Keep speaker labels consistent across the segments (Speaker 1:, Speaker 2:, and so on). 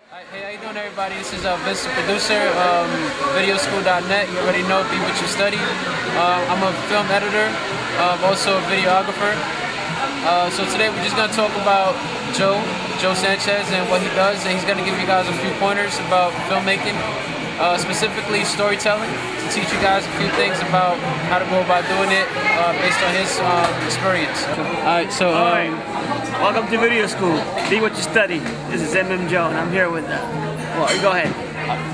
Speaker 1: Hey, how you doing, everybody? This is Vince, the producer, videoschool.net. You already know, be what you study. I'm a film editor, also a videographer. So today we're just going to talk about Joe Sanchez and what he does, and he's going to give you guys a few pointers about filmmaking, specifically storytelling, to teach you guys a few things about how to go about doing it based on his experience. Alright, so
Speaker 2: welcome to Video School. Be what you study. This is Mmjoe, and I'm here with well, go ahead.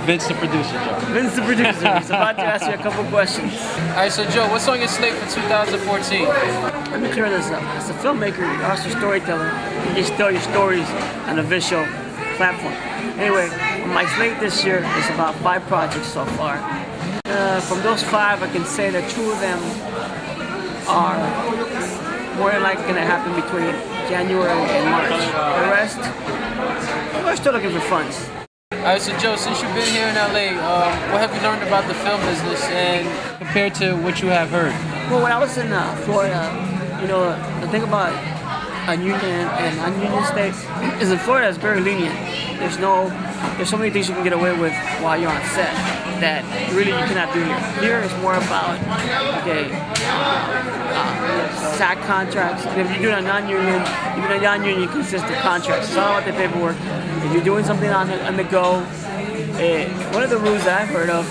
Speaker 1: Vince, the producer, Joe.
Speaker 2: Vince, the producer. He's about to ask you a couple questions.
Speaker 1: Alright, so Joe, what's on your slate for 2014?
Speaker 2: Let me clear this up. As a filmmaker, you're also a storyteller. You just tell your stories on a visual platform. Anyway, my slate this year is about 5 projects so far. From those 5, I can say that 2 of them are more than likely going to happen between January and March. The rest, we're still looking for funds.
Speaker 1: Alright, so Joe, since you've been here in LA, what have you learned about the film business and compared to what you have heard?
Speaker 2: Well, when I was in Florida, you know, the thing about a union and non-union state is in Florida it's very lenient. There's so many things you can get away with while you're on set that really you cannot do here. Here it's more about, okay, SAC contracts. And if you're doing a non-union, even a non-union consists of contracts. It's all about the paperwork. If you're doing something on the go, one of the rules that I've heard of,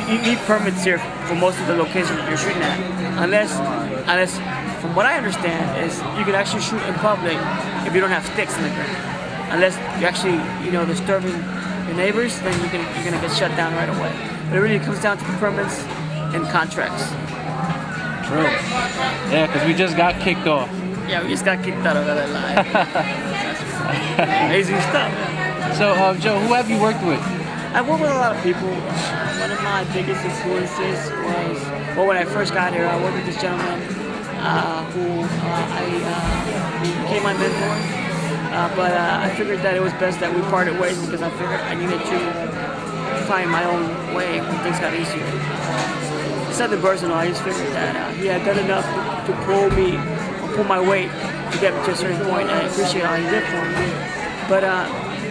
Speaker 2: you need permits here for most of the locations that you're shooting at. Unless, from what I understand, is you can actually shoot in public if you don't have sticks in the ground. Unless you're actually, disturbing your neighbors, then you're gonna get shut down right away. But it really comes down to permits and contracts.
Speaker 1: True. Yeah, because we just got kicked off.
Speaker 2: Yeah, we just got kicked out of LA Live. Amazing stuff.
Speaker 1: So, Joe, who have you worked with?
Speaker 2: I've worked with a lot of people. One of my biggest influences was, when I first got here, I worked with this gentleman who became my mentor. But I figured that it was best that we parted ways because I figured I needed to find my own way when things got easier. It's nothing personal. I just figured that he had done enough to pull my weight to get me to a certain point, and I appreciate all he did for me. But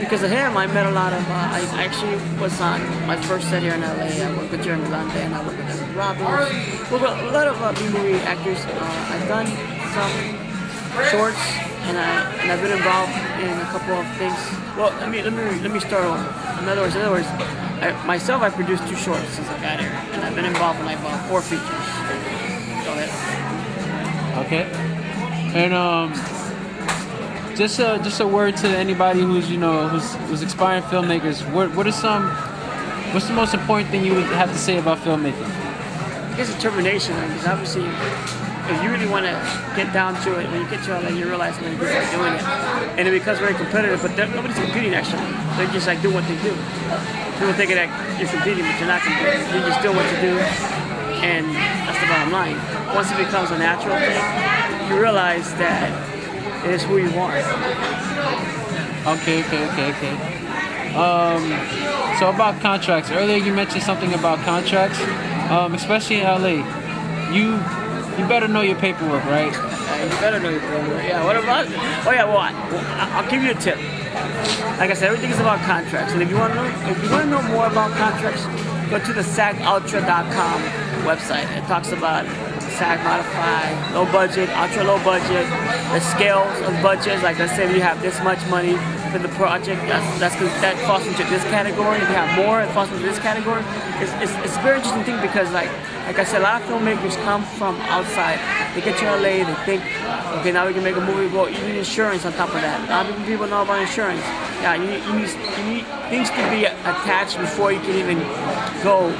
Speaker 2: because of him, I met a lot of. I actually was on my first set here in LA. I worked with Jeremy London. I worked with Eric Roberts. Well, a lot of B-movie actors. I've done some shorts. And I've been involved in a couple of things. Well, let me start on. In other words, I produced 2 shorts since I got here, and I've been involved in like about 4 features. Go ahead.
Speaker 1: Okay. And just a word to anybody who's aspiring filmmakers. What's the most important thing you would have to say about filmmaking?
Speaker 2: I guess determination, because obviously, if you really want to get down to it, when you get to LA, you realize many people are doing it. And it becomes very competitive, but nobody's competing actually. They just like do what they do. People think that you're competing, but you're not competing. You just do what you do, and that's the bottom line. Once it becomes a natural thing, you realize that it is who you are.
Speaker 1: Okay. So about contracts. Earlier you mentioned something about contracts, especially in LA. You better know your paperwork, right?
Speaker 2: You better know your paperwork. Yeah, what about it? Oh yeah, well, I'll give you a tip. Like I said, everything is about contracts. And if you want to know more about contracts, go to the SAGultra.com website. It talks about SAG modified, low budget, ultra low budget, the scales of budgets. Like let's say if you have this much money for the project, that falls into this category. If you have more, it falls into this category. It's a very interesting thing because like I said, a lot of filmmakers come from outside. They get to LA, they think, okay, now we can make a movie. Well, you need insurance on top of that. A lot of people know about insurance. Yeah, you need things to be attached before you can even go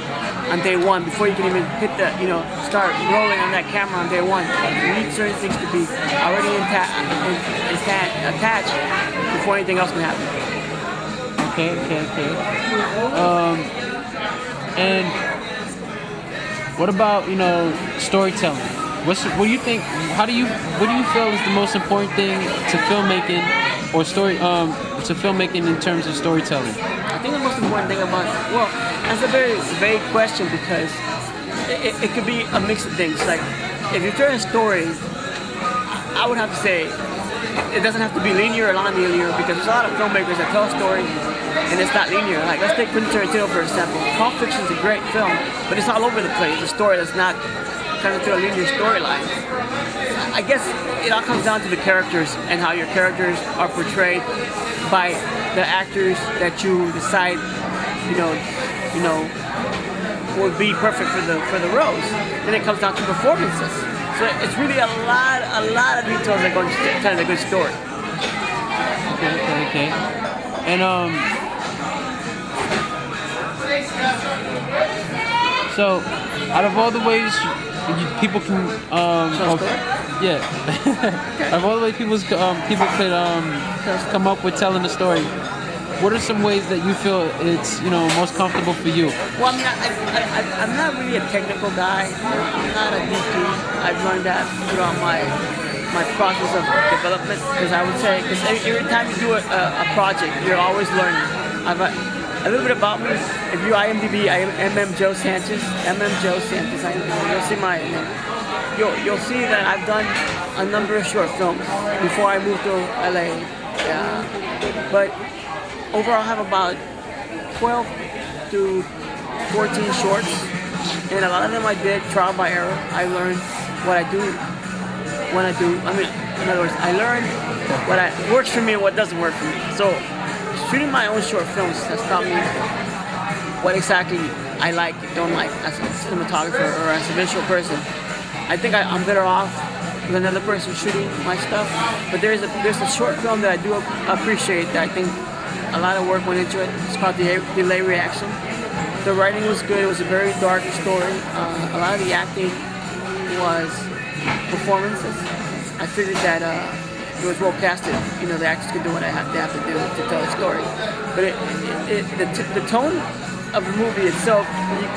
Speaker 2: on day one, before you can even hit start rolling on that camera on day one. You need certain things to be already attached before anything else can happen.
Speaker 1: Okay. And what about storytelling? What do you think? What do you feel is the most important thing to filmmaking or to filmmaking in terms of storytelling?
Speaker 2: I think the most important thing about that's a very vague question because it could be a mix of things. Like if you tell a story, I would have to say it doesn't have to be linear or non-linear, because there's a lot of filmmakers that tell a story and it's not linear. Like, let's take Quentin Tarantino for example. Pulp Fiction is a great film, but it's all over the place. It's a story that's not kind of to a linear storyline. I guess it all comes down to the characters and how your characters are portrayed by the actors that you decide, would be perfect for the roles. Then it comes down to performances. So it's really a lot of details that go into telling a good story.
Speaker 1: Okay. And so out of all the ways people can yeah, out of all the ways people could come up with telling a story, what are some ways that you feel it's most comfortable for you?
Speaker 2: Well, I'm not really a technical guy. I'm not a DP. I've learned that throughout my process of development, because I would say, because every time you do a project, you're always learning. A little bit about me. If you IMDb, I am Mmjoe Sanchez. Mmjoe Sanchez. You'll see my name. You'll see that I've done a number of short films before I moved to LA. But overall, I have about 12 to 14 shorts, and a lot of them I did trial by error. I learned what I do when I do. I mean, in other words, I learned what works for me and what doesn't work for me. So, shooting my own short films has taught me what exactly I like, don't like as a cinematographer or as a visual person. I think I'm better off with another person shooting my stuff. But there's a short film that I do appreciate that I think a lot of work went into it. It's called Delay Reaction. The writing was good. It was a very dark story. A lot of the acting was performances. I figured that it was well casted. The actors could do what they have to do to tell a story. But the tone of the movie itself,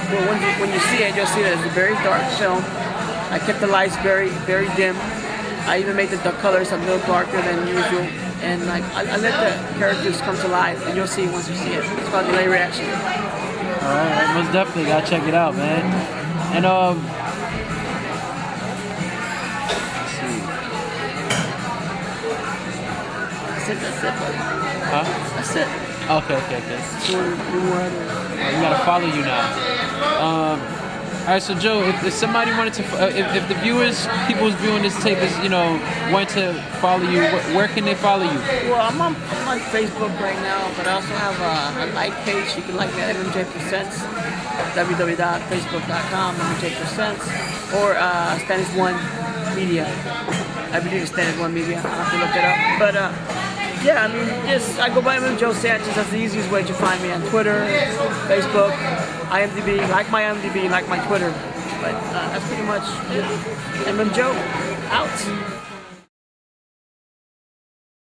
Speaker 2: when you see it, you'll see that it's a very dark film. I kept the lights very, very dim. I even made the colors a little darker than usual. And I let the characters come to life, and you'll see once you see it. It's called Delay Reaction.
Speaker 1: Alright, most definitely gotta check it out, man. And
Speaker 2: That's it, buddy.
Speaker 1: huh?
Speaker 2: That's it.
Speaker 1: Okay. We gotta follow you now. Alright, so Joe, if somebody wanted to, if the people who's viewing this tape want to follow you, where can they follow you?
Speaker 2: Well, I'm on Facebook right now, but I also have a like page. You can like me at Mmjoe Presents, www.facebook.com, Mmjoe Presents, or StandAsOne Media. I believe it's StandAsOne Media. I'll have to look it up. But yeah, I mean, I go by Mmjoe Sanchez. That's the easiest way to find me on Twitter, Facebook, IMDb. Like my IMDb, like my Twitter. But that's pretty much it. Mmjoe out.